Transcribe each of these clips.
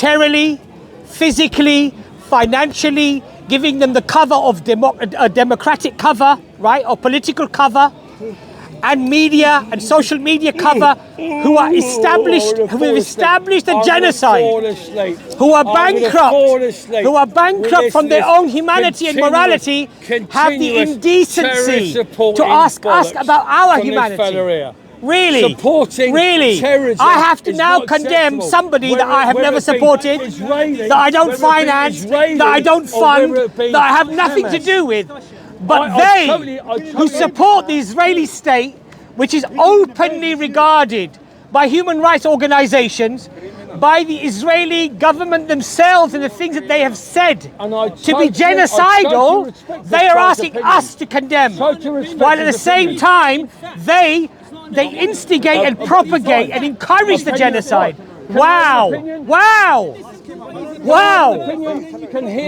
militarily, physically, financially, giving them the cover of democratic cover, right, or political cover, and media and social media cover, who have established a genocide, who are bankrupt from their own humanity and morality, have the indecency to ask us about our humanity. Really? I have to now condemn somebody that I have never supported, that I don't finance, that I don't fund, that I have nothing to do with. But they who support the Israeli state, which is openly regarded by human rights organizations, by the Israeli government themselves and the things that they have said to be genocidal, they are asking us to condemn. While at the same time, they instigate and propagate and encourage the genocide. Wow! Wow! Wow!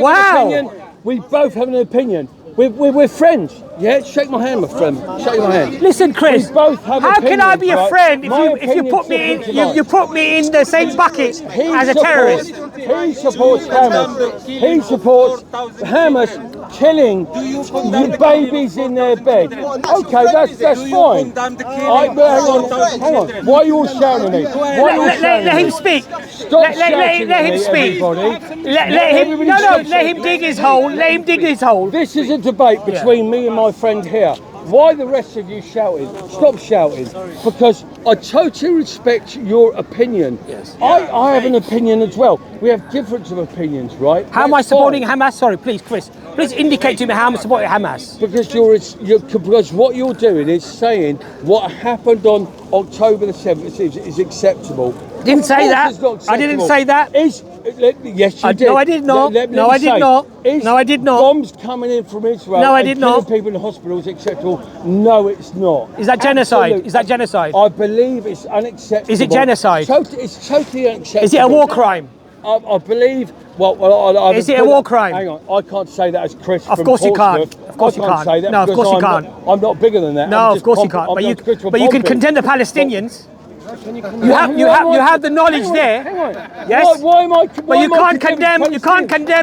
Wow! We both have an opinion. We're friends. Yeah, shake my hand, my friend. Shake my hand. Listen, Chris. How can I be a friend if you put me in the same bucket as a terrorist? He supports Hamas. He supports Hamas killing babies in their bed. Okay, that's fine. Hang on. Why are you all shouting at me? Let him speak. Let him speak. Let him dig his hole. Let him dig his hole. This is a debate between me and my friend here. Why the rest of you shouting? Stop shouting. Because I totally respect your opinion. Yes. I have an opinion as well. We have difference of opinions, right? How am I supporting Hamas? Sorry, please, Chris. Please indicate to me how I'm supporting Hamas. Because because what you're doing is saying what happened on October the 7th is acceptable. Didn't say that. I didn't say that. Yes, you did. No, I did not. No, I did not. No, I did not. Bombs coming in from Israel. No, I did not. People in hospitals acceptable. No, it's not. Is that genocide? Absolutely. Is that genocide? I believe it's unacceptable. Is it genocide? It's totally unacceptable. Is it a war crime? I believe. Is it a war crime? Hang on, I can't say that as Chris. Of course you can't. Of course you can't. Say that no, of course you can't. I'm not bigger than that. No, of course you can't. But you can condemn the Palestinians. You have the knowledge there. Yes. Why am I? But you can't condemn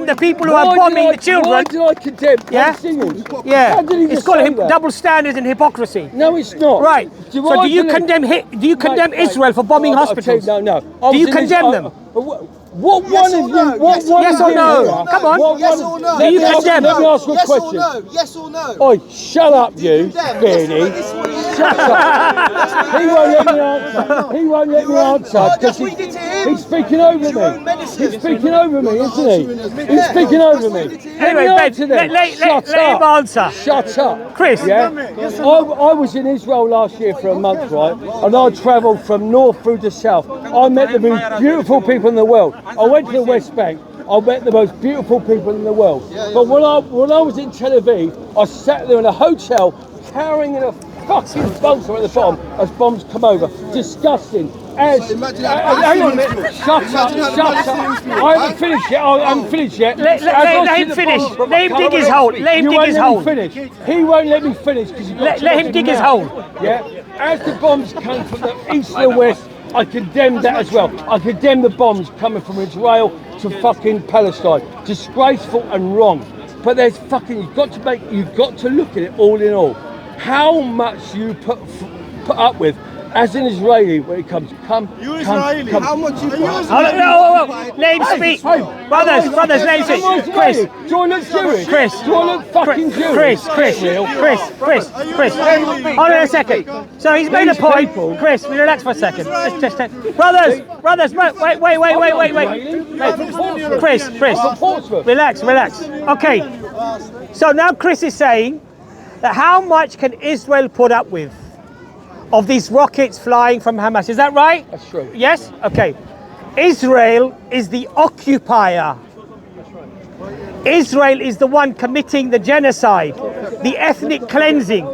the people who are bombing the children. Why did I condemn Palestinians? Yeah. It's called double standards and hypocrisy. No, it's not. Right. So do you condemn Israel for bombing hospitals? No. Do you condemn them? What one of you? Yes or no? Come on. Yes or no? Do you condemn? Let me ask you a question. Yes or no? Oi, shut up, you, Beardy. Shut up. He won't let me answer. He won't let me answer because he's speaking over me. He's speaking over me, isn't he? He's speaking over me. Anyway, Ben, let him answer. Shut up. Chris. Yeah? I was in Israel last year for a month, right? And I travelled from north through to south. I met the most beautiful people in the world. I went to the West Bank. I met the most beautiful people in the world. But when I was in Tel Aviv, I sat there in a hotel carrying a fucking bunker at the bottom as bombs come over. Disgusting. Hang on a minute. Shut up. I haven't finished yet. Let him finish. Let him dig his hole. Let him dig his hole. He won't let me finish because let him dig his hole. Yeah. As the bombs come from the east and the west, I condemn that as well. I condemn the bombs coming from Israel to fucking Palestine. Disgraceful and wrong. But there's fucking, you've got to look at it all in all. How much you put up with as an Israeli when it comes, how much you put up? No, let him speak. Brothers, let him speak. Chris. Do I look Jewish? Chris. Do I look fucking Jewish? Chris. Hold on a second. So he's made a point. Chris, relax for a second. Just brothers, wait. Chris, relax. Okay. So now Chris is saying that how much can Israel put up with of these rockets flying from Hamas? Is that right? That's true. Yes? Okay. Israel is the occupier. Israel is the one committing the genocide, the ethnic cleansing.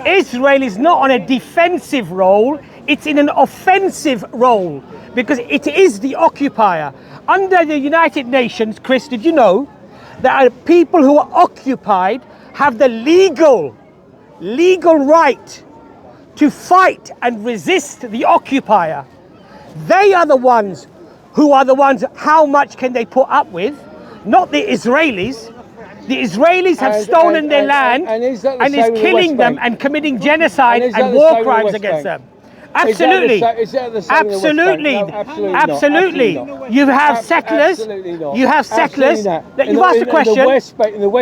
Israel is not on a defensive role, it's in an offensive role because it is the occupier. Under the United Nations, Chris, did you know that people who are occupied have the legal right to fight and resist the occupier? They are the ones who are the ones, how much can they put up with? Not the Israelis. The Israelis have stolen their land and is killing them and committing genocide and war crimes against them. Absolutely. Absolutely. Absolutely. You have settlers. You have settlers. You've asked a question.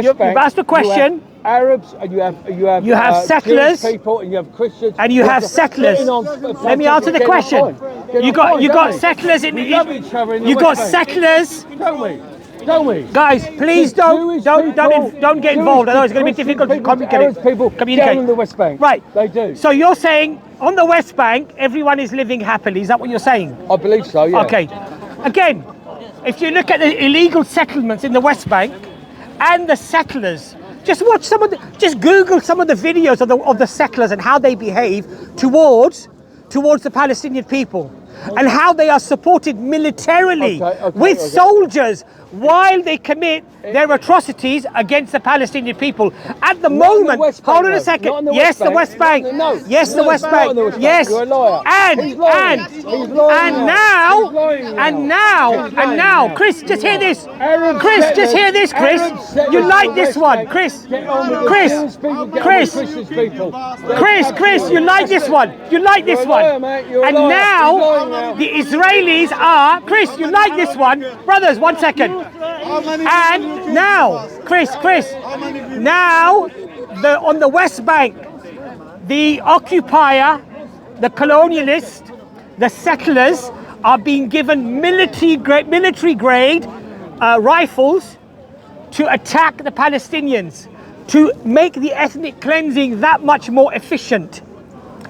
You've asked a question. Arabs and you have settlers, Jewish people and you have Christians and you have settlers. Let me answer the question. You got settlers in. You got settlers. Don't we? Guys, please don't get involved. I know it's going to be difficult to communicate. Down in the West Bank. Right. They do. So you're saying on the West Bank everyone is living happily? Is that what you're saying? I believe so. Yeah. Okay. Again, if you look at the illegal settlements in the West Bank and the settlers. Just watch just Google some of the videos of the settlers and how they behave towards the Palestinian people and how they are supported militarily with soldiers while they commit their atrocities against the Palestinian people. At the moment, hold on a second. Yes, the West Bank. Yes, the West Bank. Yes. And now, Chris, just hear this. Chris, just hear this, Chris. You like this one, Chris. Chris, you like this one. You like this one. And now the Israelis are, Chris, you like this one. Brothers, 1 second. And now, Chris, now on the West Bank, the occupier, the colonialist, the settlers are being given military grade rifles to attack the Palestinians, to make the ethnic cleansing that much more efficient.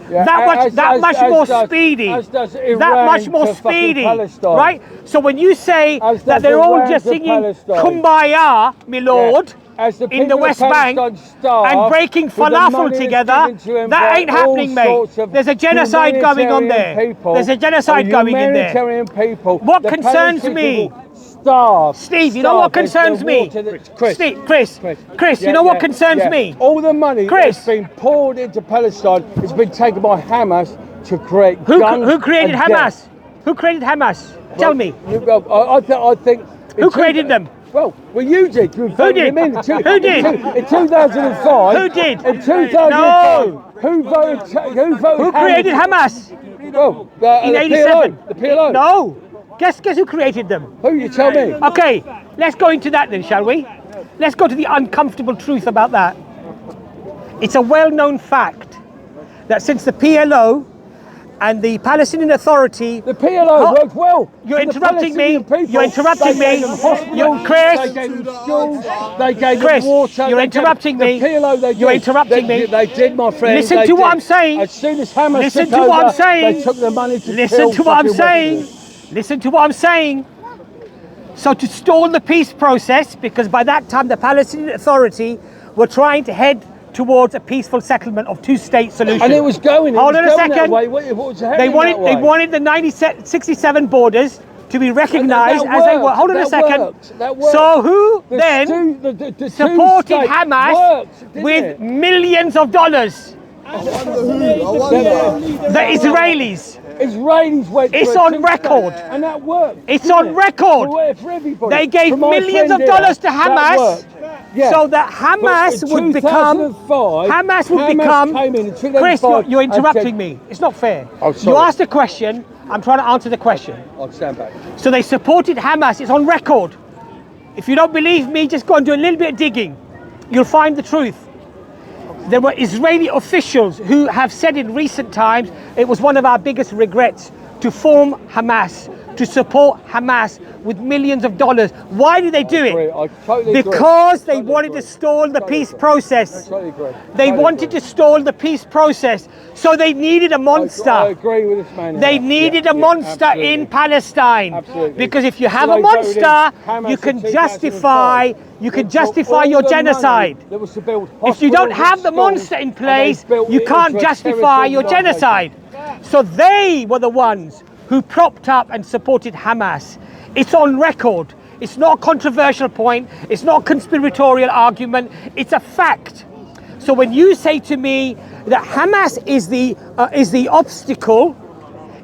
Yeah, that much more speedy, right? So when you say that they're all just singing Kumbaya, my lord, in the West Bank and breaking falafel together, that ain't happening, mate. There's a genocide going on there. There's a genocide going in there. What concerns me? Steve, you know what concerns me? Chris, you know what concerns me? All the money that's been poured into Palestine has been taken by Hamas to create guns. Who created Hamas? Who created Hamas? Tell me. I think. Who created them? Well, you did. Who did? Who did? In 2005. Who did? In 2005. No. Who voted? Who created Hamas? Well, in 87. The PLO. No. Guess who created them? Who, you tell me? Okay, let's go into that then, shall we? Let's go to the uncomfortable truth about that. It's a well-known fact that since the PLO and the Palestinian Authority... The PLO worked well. You're interrupting me. You're interrupting me. Chris. They gave them schools. They gave them water. You're interrupting me. The PLO, you're interrupting me. They did, my friend. Listen to what I'm saying. As soon as Hamas took over, they took the money to listen to what I'm saying. Listen to what I'm saying. So to stall the peace process, because by that time the Palestinian Authority were trying to head towards a peaceful settlement of two-state solution. And it was going. Hold on a second. What was they wanted the 1967 borders to be recognised as they were. Hold on a second. So who then supported Hamas with millions of dollars? The Israelis. Went. It's on record. And that worked. It's on record. For everybody. They gave millions of dollars to Hamas. So that Hamas would become. Chris, you're interrupting me. It's not fair. You asked a question. I'm trying to answer the question. I'll stand back. So they supported Hamas. It's on record. If you don't believe me, just go and do a little bit of digging. You'll find the truth. There were Israeli officials who have said in recent times it was one of our biggest regrets to form Hamas, to support Hamas with millions of dollars. Why did they do it? I totally because they wanted to stall the peace process. They wanted to stall the peace process. So they needed a monster. I agree with this man. They needed a monster in Palestine. Absolutely. Because if you have a monster, you can justify your genocide. If you don't have the monster in place, you can't justify your genocide. So they were the ones who propped up and supported Hamas. It's on record. It's not a controversial point. It's not a conspiratorial argument. It's a fact. So when you say to me that Hamas is the obstacle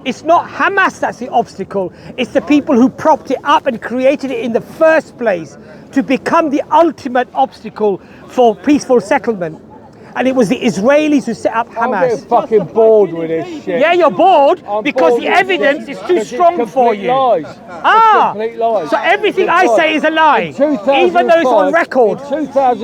It's not Hamas that's the obstacle. It's the people who propped it up and created it in the first place to become the ultimate obstacle for peaceful settlement. And it was the Israelis who set up Hamas. I'm getting fucking bored with this shit. Yeah, you're bored because the evidence is too strong for you. Lies. Ah, complete lies. so everything I say is a lie, In 2005, even though it's on record. In 2005,